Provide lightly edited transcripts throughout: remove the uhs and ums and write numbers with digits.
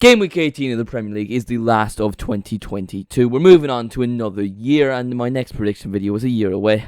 Game week 18 of the Premier League is the last of 2022. We're moving on to another year, and my next prediction video is a year away.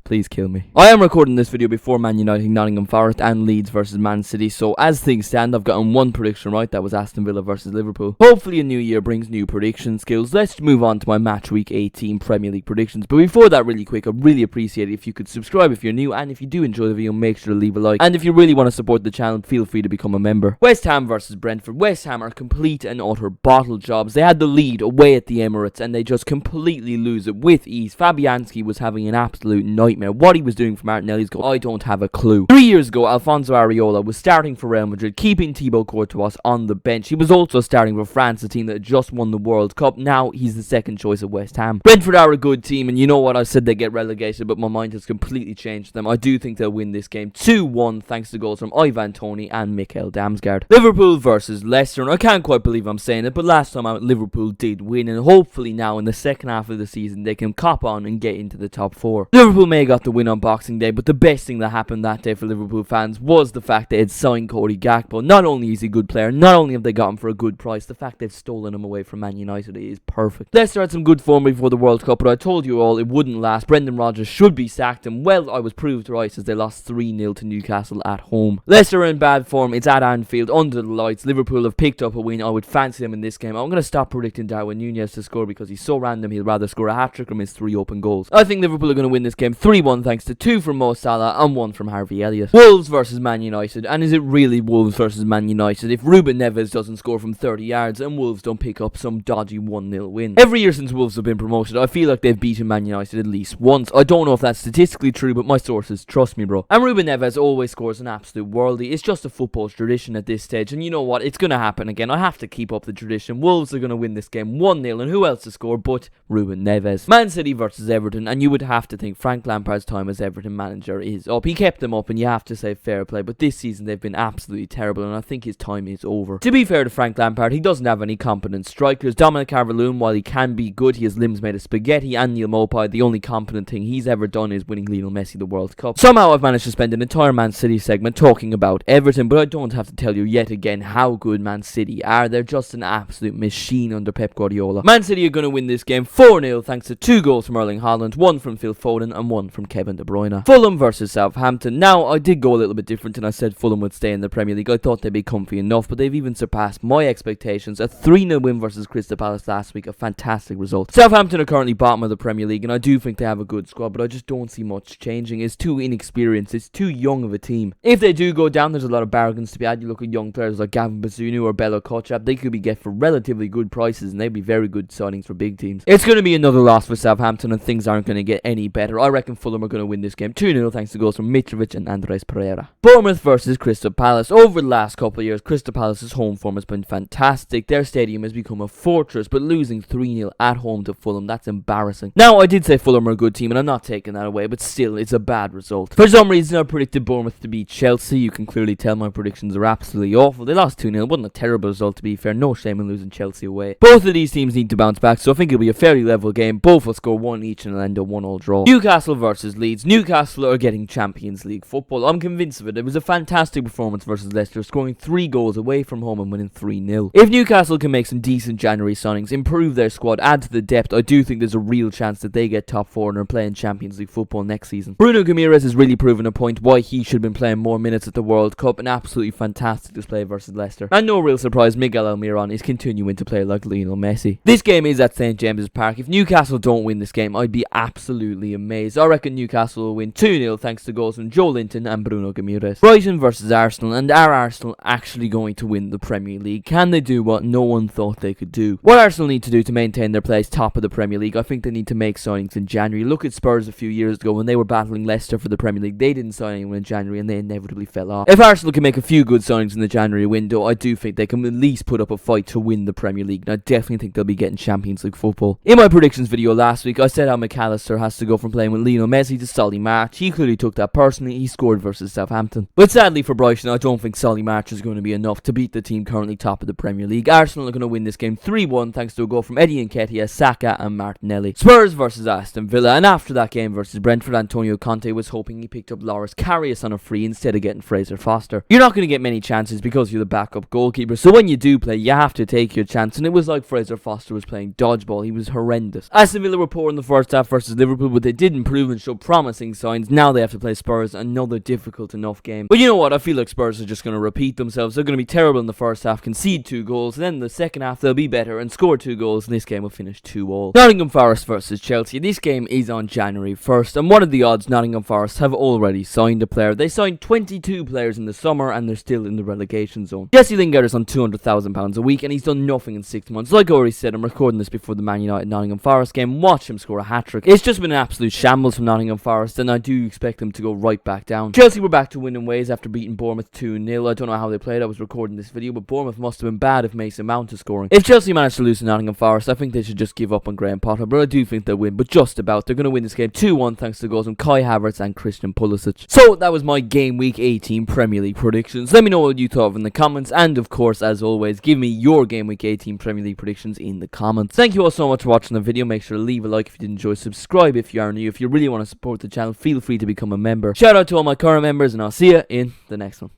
Please kill me. I am recording this video before Man United, Nottingham Forest and Leeds versus Man City, so as things stand, I've gotten one prediction right. That was Aston Villa versus Liverpool. Hopefully a new year brings new prediction skills. Let's move on to my match week 18 Premier League predictions. But before that, really quick, I'd really appreciate it if you could subscribe if you're new, and if you do enjoy the video, make sure to leave a like. And if you really want to support the channel, feel free to become a member. West Ham versus Brentford. West Ham are complete and utter bottle jobs. They had the lead away at the Emirates and they just completely lose it with ease. Fabianski was having an absolute nightmare. What he was doing for Martinelli's goal, I don't have a clue. 3 years ago, Alfonso Areola was starting for Real Madrid, keeping Thibaut Courtois on the bench. He was also starting for France, a team that had just won the World Cup. Now he's the second choice at West Ham. Brentford are a good team, and you know what, I said they get relegated, but my mind has completely changed them. I do think they'll win this game 2-1 thanks to goals from Ivan Toney and Mikkel Damsgaard. Liverpool versus Leicester, and I can't quite believe I'm saying it, but last time out Liverpool did win, and hopefully now in the second half of the season they can cop on and get into the top 4. Liverpool may have got the win on Boxing Day, but the best thing that happened that day for Liverpool fans was the fact they had signed Cody Gakpo. Not only is he a good player, not only have they got him for a good price, the fact they've stolen him away from Man United is perfect. Leicester had some good form before the World Cup, but I told you all it wouldn't last. Brendan Rodgers should be sacked, and well, I was proved right as they lost 3-0 to Newcastle at home. Leicester are in bad form. It's at Anfield under the lights. Liverpool have picked up a win. I would fancy them in this game. I'm going to stop predicting Darwin Núñez to score because he's so random. He'll rather score a hat-trick or miss 3 open goals. I think Liverpool are going to win this game 3-1 thanks to 2 from Mo Salah and 1 from Harvey Elliott. Wolves versus Man United. And is it really Wolves versus Man United if Ruben Neves doesn't score from 30 yards and Wolves don't pick up some dodgy 1-0 win? Every year since Wolves have been promoted, I feel like they've beaten Man United at least once. I don't know if that's statistically true, but my sources trust me, bro. And Ruben Neves always scores an absolute worldie. It's just a football tradition at this stage, and you know what? It's going to happen again. I have to keep up the tradition. Wolves are going to win this game 1-0, and who else to score but Ruben Neves? Man City versus Everton, and you would have to think Frank Lampard's time as Everton manager is up. He kept them up, and you have to say fair play, but this season they've been absolutely terrible, and I think his time is over. To be fair to Frank Lampard, he doesn't have any competent strikers. Dominic Calvert-Lewin, while he can be good, he has limbs made of spaghetti, and Neil Maupay, the only competent thing he's ever done is winning Lionel Messi the World Cup. Somehow I've managed to spend an entire Man City segment talking about Everton, but I don't have to tell you yet again how good Man City are. They're just an absolute machine under Pep Guardiola. Man City are going to win this game 4-0 thanks to 2 goals from Erling Haaland, 1 from Phil Foden and 1 from Kevin De Bruyne. Fulham versus Southampton. Now, I did go a little bit different and I said Fulham would stay in the Premier League. I thought they'd be comfy enough, but they've even surpassed my expectations. A 3-0 win versus Crystal Palace last week, a fantastic result. Southampton are currently bottom of the Premier League, and I do think they have a good squad, but I just don't see much changing. It's too inexperienced, it's too young of a team. If they do go down, there's a lot of bargains to be had. You look at young players like Gavin Bazunu or Bello Kotchap, they could be get for relatively good prices, and they'd be very good signings for big teams. It's going to be another loss for Southampton, and things aren't going to get any better. I reckon Fulham are going to win this game 2-0 thanks to goals from Mitrovic and Andres Pereira. Bournemouth versus Crystal Palace. Over the last couple of years, Crystal Palace's home form has been fantastic. Their stadium has become a fortress, but losing 3-0 at home to Fulham, that's embarrassing. Now, I did say Fulham are a good team, and I'm not taking that away, but still, it's a bad result. For some reason, I predicted Bournemouth to beat Chelsea. You can clearly tell my predictions are absolutely awful. They lost 2-0. It wasn't a terrible result, to be fair. No shame in losing Chelsea away. Both of these teams need to bounce back, so I think it'll be a fairly level game. Both will score 1 each and it'll end a 1-1 draw. Newcastle versus Leeds. Newcastle are getting Champions League football. I'm convinced of it. It was a fantastic performance versus Leicester, scoring 3 goals away from home and winning 3-0. If Newcastle can make some decent January signings, improve their squad, add to the depth, I do think there's a real chance that they get top 4 and are playing Champions League football next season. Bruno Guimaraes has really proven a point why he should have been playing more minutes at the World Cup. An absolutely fantastic display versus Leicester. And no real surprise, Miguel Almiron is continuing to play like Lionel Messi. This game is at St James's Park. If Newcastle don't win this game, I'd be absolutely amazed. I reckon Newcastle will win 2-0 thanks to goals from Joe Linton and Bruno Guimaraes. Brighton versus Arsenal, and are Arsenal actually going to win the Premier League? Can they do what no one thought they could do? What Arsenal need to do to maintain their place top of the Premier League, I think they need to make signings in January. Look at Spurs a few years ago when they were battling Leicester for the Premier League. They didn't sign anyone in January and they inevitably fell off. If Arsenal can make a few good signings in the January window, I do think they can at least put up a fight to win the Premier League, and I definitely think they'll be getting Champions League football. In my predictions video last week, I said how McAllister has to go from playing with Lionel Messi to Solly March. He clearly took that personally. He scored versus Southampton. But sadly for Brighton, I don't think Solly March is going to be enough to beat the team currently top of the Premier League. Arsenal are going to win this game 3-1 thanks to a goal from Eddie Nketiah, Saka and Martinelli. Spurs versus Aston Villa, and after that game versus Brentford, Antonio Conte was hoping he picked up Loris Karius on a free instead of getting Fraser Foster. You're not going to get many chances because you're the backup goalkeeper, so when you do play, you have to take your chance, and it was like Fraser Foster was playing dodgeball. He was horrendous. Aston Villa were poor in the first half versus Liverpool, but they did improve and show promising signs. Now they have to play Spurs, another difficult enough game. But you know what, I feel like Spurs are just going to repeat themselves. They're going to be terrible in the first half, concede 2 goals, and then in the second half they'll be better and score 2 goals, and this game will finish 2-2. Nottingham Forest versus Chelsea. This game is on January 1st, and what are the odds Nottingham Forest have already signed a player? They signed 22 players in the summer, and they're still in the relegation zone. Jesse Lingard is on £200,000 a week, and he's done nothing in 6 months. Like I already said, I'm recording this before the Man United Nottingham Forest game. Watch him score a hat-trick. It's just been an absolute shambles from Nottingham Forest, and I do expect them to go right back down. Chelsea were back to winning ways after beating Bournemouth 2-0. I don't know how they played. I was recording this video, but Bournemouth must have been bad if Mason Mount is scoring. If Chelsea manage to lose to Nottingham Forest, I think they should just give up on Graham Potter, but I do think they'll win, but just about. They're going to win this game 2-1 thanks to goals from Kai Havertz and Christian Pulisic. So that was my Game Week 18 Premier League predictions. Let me know what you thought in the comments, and of course, as always, give me your Game Week 18 Premier League predictions in the comments. Thank you all so much for watching the video. Make sure to leave a like if you did enjoy, subscribe if you are new. If you really want to support the channel, feel free to become a member. Shout out to all my current members, and I'll see you in the next one.